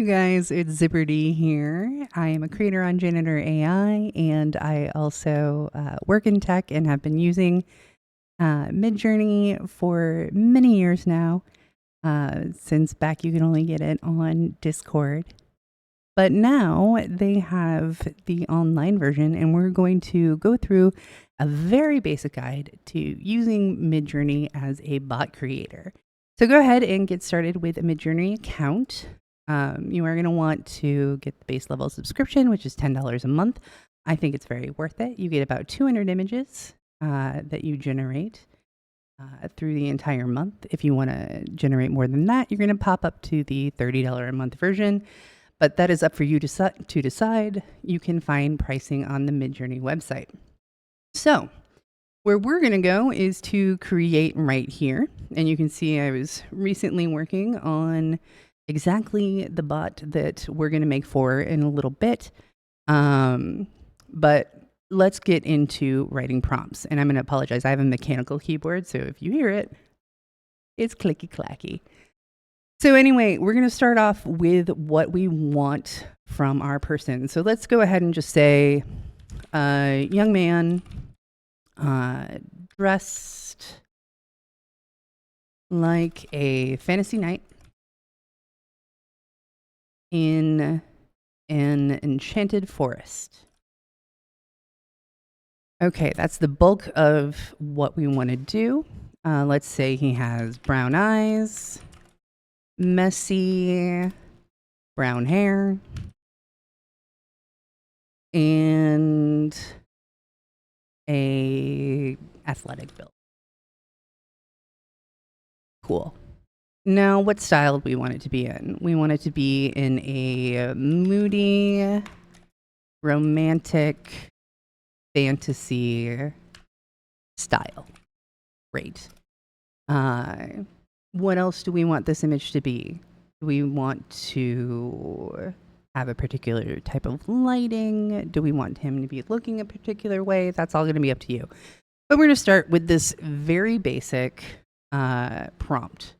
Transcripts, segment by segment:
you guys, it's Zipperty here. I am a creator on Janitor AI, and I also work in tech and have been using Midjourney for many years now, since back you could only get it on Discord. But now they have the online version, and we're going to go through a very basic guide to using Midjourney as a bot creator. So go ahead and get started with a Midjourney account. You are going to want to get the base level subscription, which is $10 a month. I think it's very worth it. You get about 200 images that you generate through the entire month. If you want to generate more than that, you're going to pop up to the $30 a month version. But that is up for you to decide. You can find pricing on the Midjourney website. So where we're going to go is to create right here. And you can see I was recently working on exactly the bot that we're going to make for in a little bit. But let's get into writing prompts. And I'm going to apologize. I have a mechanical keyboard, so if you hear it, it's clicky clacky. So anyway, we're going to start off with what we want from our person. So let's go ahead and just say, young man, dressed like a fantasy knight in an enchanted forest. Okay, that's the bulk of what we want to do. Let's say he has brown eyes, messy brown hair, and a athletic build. Cool. Now, what style do we want it to be in? We want it to be in a moody, romantic, fantasy style. Great. What else do we want this image to be? Do we want to have a particular type of lighting? Do we want him to be looking a particular way? That's all going to be up to you. But we're going to start with this very basic prompt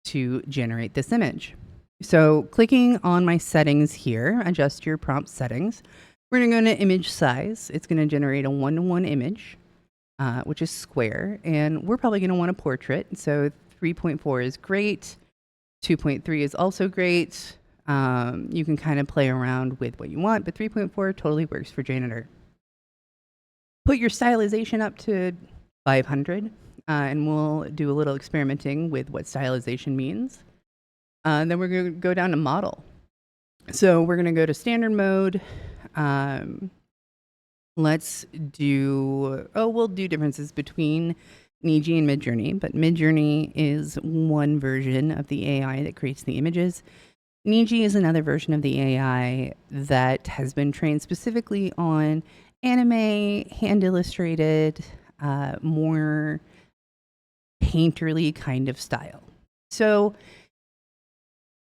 to generate this image. So clicking on my settings here, adjust your prompt settings. We're going to go to image size. It's going to generate a 1:1 image, which is square. And we're probably going to want a portrait. So 3.4 is great. 2.3 is also great. You can kind of play around with what you want, but 3.4 totally works for Janitor. Put your stylization up to 500. And we'll do a little experimenting with what stylization means. Then we're going to go down to model. So we're going to go to standard mode. Let's do, we'll do differences between Niji and Midjourney, but Midjourney is one version of the AI that creates the images. Niji is another version of the AI that has been trained specifically on anime, hand illustrated, more painterly kind of style. So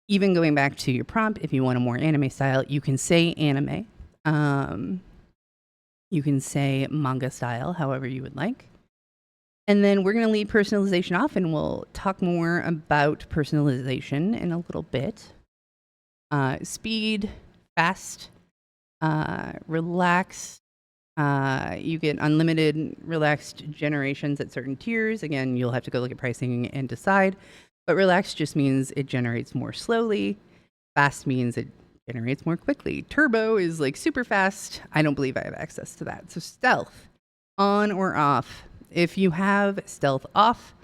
even going back to your prompt, if you want a more anime style, you can say anime. You can say manga style, however you would like. And then we're going to leave personalization off, and we'll talk more about personalization in a little bit. Speed, fast, relaxed. You get unlimited relaxed generations at certain tiers. Again, you'll have to go look at pricing and decide. But relaxed just means it generates more slowly. Fast means it generates more quickly. Turbo is like super fast. I don't believe I have access to that. So stealth, on or off. If you have stealth off,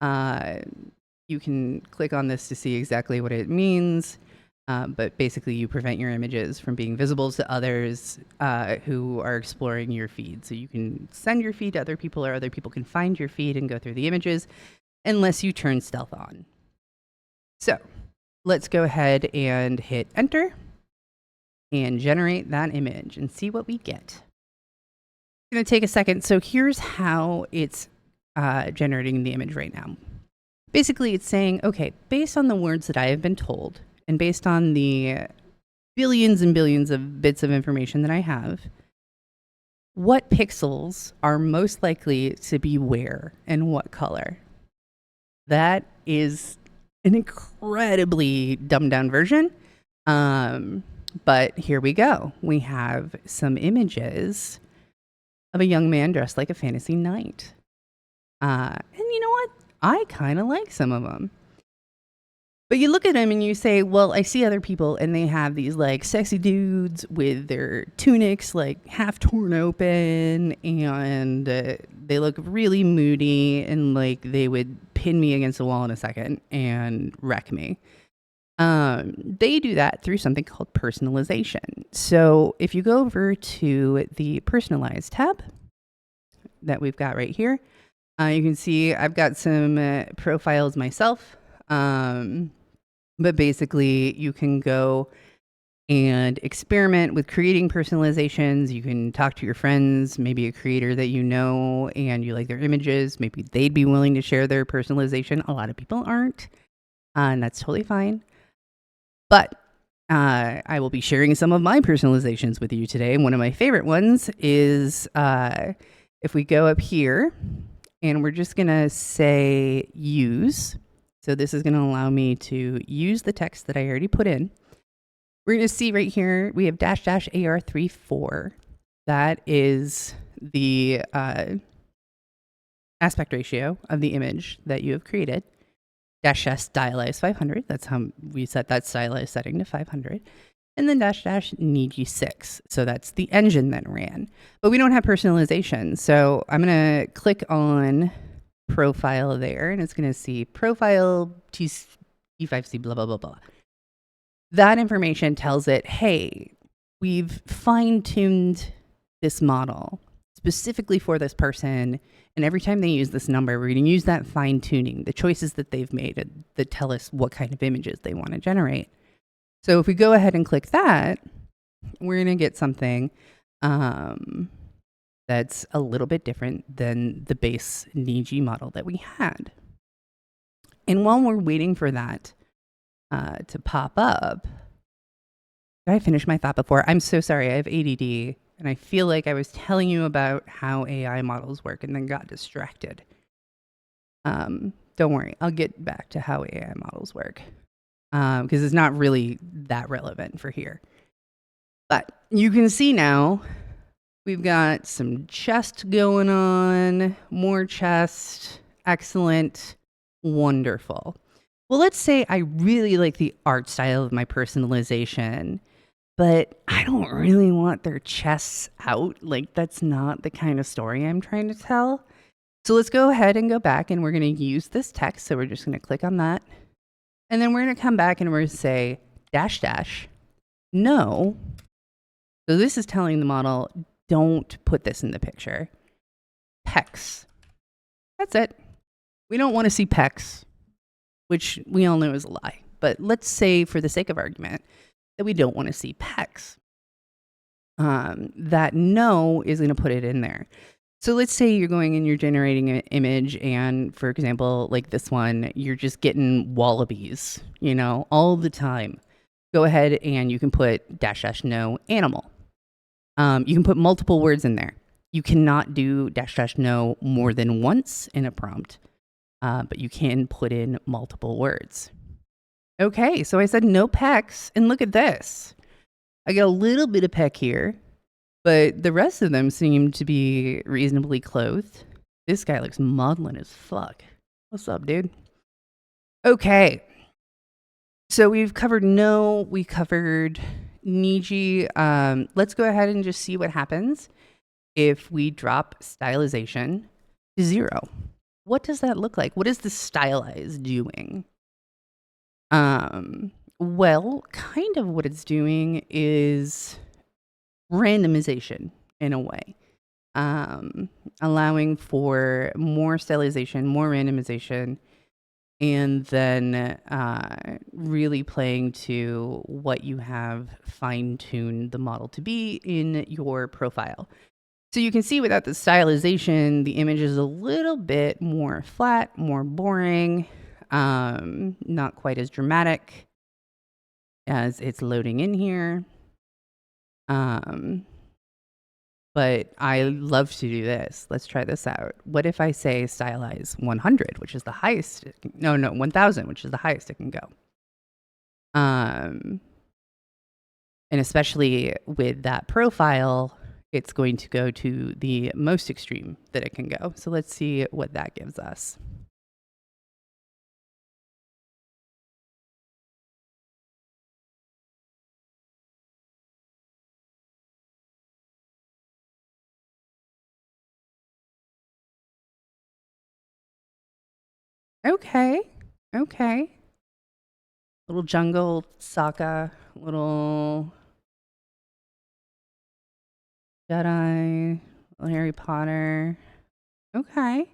you can click on this to see exactly what it means. But basically, you prevent your images from being visible to others who are exploring your feed. So you can send your feed to other people, or other people can find your feed and go through the images, unless you turn stealth on. So let's go ahead and hit enter and generate that image and see what we get. It's going to take a second. So here's how it's generating the image right now. Basically, it's saying, okay, based on the words that I have been told, and based on the billions and billions of bits of information that I have, what pixels are most likely to be where and what color? That is an incredibly dumbed down version. But here we go. We have some images of a young man dressed like a fantasy knight. And you know what? I kind of like some of them. But you look at them and you say, well, I see other people and they have these like sexy dudes with their tunics like half torn open and they look really moody and like they would pin me against the wall in a second and wreck me. They do that through something called personalization. So if you go over to the personalize tab that we've got right here, you can see I've got some profiles myself. But basically, you can go and experiment with creating personalizations. You can talk to your friends, maybe a creator that you know and you like their images. Maybe they'd be willing to share their personalization. A lot of people aren't, and that's totally fine. But I will be sharing some of my personalizations with you today. And one of my favorite ones is if we go up here and we're just going to say use. So this is going to allow me to use the text that I already put in. We're going to see right here, we have --AR34. That is the aspect ratio of the image that you have created. --S stylized 500. That's how we set that stylized setting to 500. And then --need you 6. So that's the engine that ran. But we don't have personalization. So I'm going to click on profile there and it's going to see profile T5C blah, blah, blah, blah. That information tells it, hey, we've fine-tuned this model specifically for this person. And every time they use this number, we're going to use that fine-tuning, the choices that they've made that tell us what kind of images they want to generate. So if we go ahead and click that, we're going to get something that's a little bit different than the base Niji model that we had. And while we're waiting for that to pop up, did I finish my thought before? I'm so sorry. I have ADD, and I feel like I was telling you about how AI models work and then got distracted. Don't worry. I'll get back to how AI models work because it's not really that relevant for here. But you can see now we've got some chest going on, more chest, excellent, wonderful. Well, let's say I really like the art style of my personalization, but I don't really want their chests out. Like, that's not the kind of story I'm trying to tell. So let's go ahead and go back and we're going to use this text. So we're just going to click on that. And then we're going to come back and we're going to say no. So this is telling the model, don't put this in the picture. Pecs. That's it. We don't want to see pecs, which we all know is a lie. But let's say, for the sake of argument, that we don't want to see pecs. That no is going to put it in there. So let's say you're going and you're generating an image, and for example, like this one, you're just getting wallabies, all the time. Go ahead and you can put --no animal. You can put multiple words in there. You cannot do --no more than once in a prompt, but you can put in multiple words. Okay, so I said no pecs, and look at this. I got a little bit of peck here, but the rest of them seem to be reasonably clothed. This guy looks maudlin as fuck. What's up, dude? Okay, so we've covered no, we covered Niji. Let's go ahead and just see what happens if we drop stylization to 0. What does that look like? What is the stylize doing? Well, kind of what it's doing is randomization in a way, allowing for more stylization, more randomization, and then really playing to what you have fine-tuned the model to be in your profile. So you can see without the stylization, the image is a little bit more flat, more boring, not quite as dramatic as it's loading in here. But I love to do this. Let's try this out. What if I say stylize 100, which is the highest? No, 1000, which is the highest it can go. And especially with that profile, it's going to go to the most extreme that it can go. So let's see what that gives us. Okay. Okay. Little jungle Sokka, little Jedi, little Harry Potter. Okay.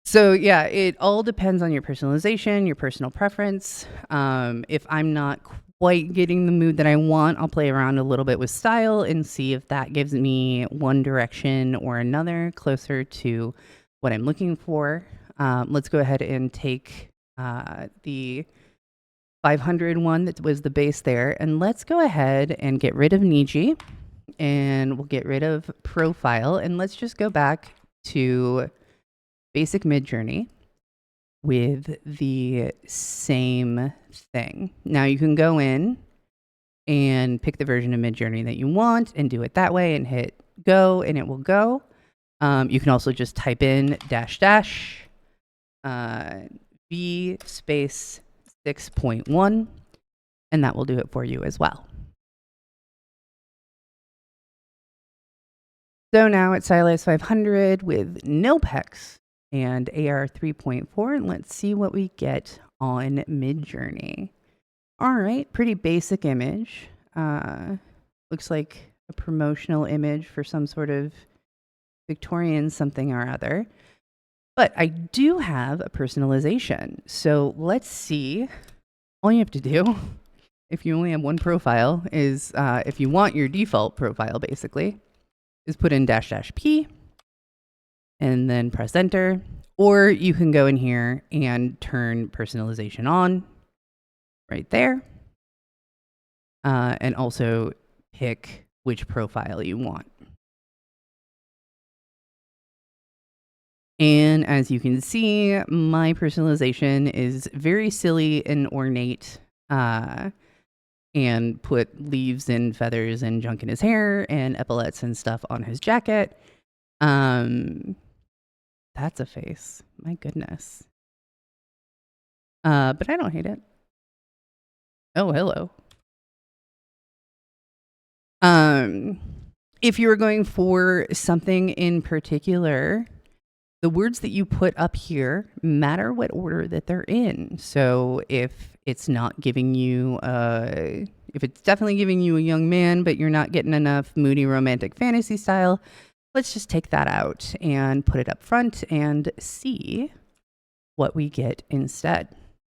So yeah, it all depends on your personalization, your personal preference. If I'm not quite getting the mood that I want, I'll play around a little bit with style and see if that gives me one direction or another closer to what I'm looking for. Let's go ahead and take the 500 one that was the base there, and let's go ahead and get rid of Niji, and we'll get rid of profile, and let's just go back to basic Midjourney with the same thing. Now you can go in and pick the version of Midjourney that you want and do it that way and hit go and it will go. You can also just type in V space 6.1 and that will do it for you as well. So now it's Stylized 500 with no pecs and AR 3.4, and let's see what we get on Midjourney. All right, pretty basic image. Looks like a promotional image for some sort of Victorian something or other. But I do have a personalization. So let's see. All you have to do, if you only have one profile, is if you want your default profile, basically, is put in --P and then press enter. Or you can go in here and turn personalization on right there. And also pick which profile you want. And as you can see, my personalization is very silly and ornate, and put leaves and feathers and junk in his hair and epaulets and stuff on his jacket. That's a face. My goodness. But I don't hate it. Oh, hello. If you were going for something in particular, the words that you put up here matter what order that they're in. So if it's not giving you if it's definitely giving you a young man, but you're not getting enough moody romantic fantasy style, let's just take that out and put it up front and see what we get instead.